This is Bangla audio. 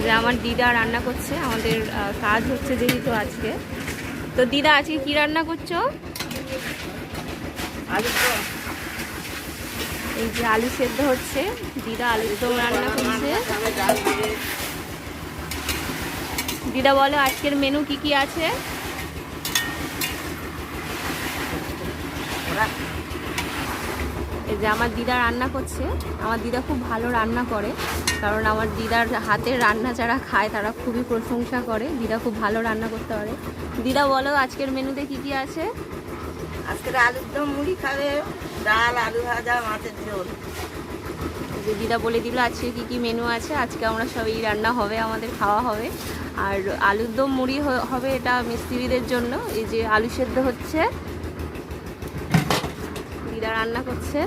যে আমার দিদা রান্না করছে, আমাদের কাজ হচ্ছে যেহেতু আজকে। তো দিদা আজকে কি রান্না করছো? এই যে আলু সেদ্ধ হচ্ছে, দিদা আলুর দম রান্না করছে। দিদা বলো আজকের মেনু কি কি আছে? এই যে আমার দিদা রান্না করছে। আমার দিদা খুব ভালো রান্না করে, কারণ আমার দিদার হাতের রান্না যারা খায় তারা খুবই প্রশংসা করে। দিদা খুব ভালো রান্না করতে পারে। দিদা বলো আজকের মেনুতে কি কি আছে? আজকের আলুর দম, মুড়ি খাবে, ডাল, আলু ভাজা, মাছের ঝোল। যে দিদা বলে দিল আজকে কি কি মেনু আছে। আজকে আমরা সবাই রান্না হবে, আমাদের খাওয়া হবে। আর আলুর দম মুড়ি হবে, এটা মিস্ত্রিদের জন্য। এই যে আলু সেদ্ধ হচ্ছে, দিদা রান্না করছে।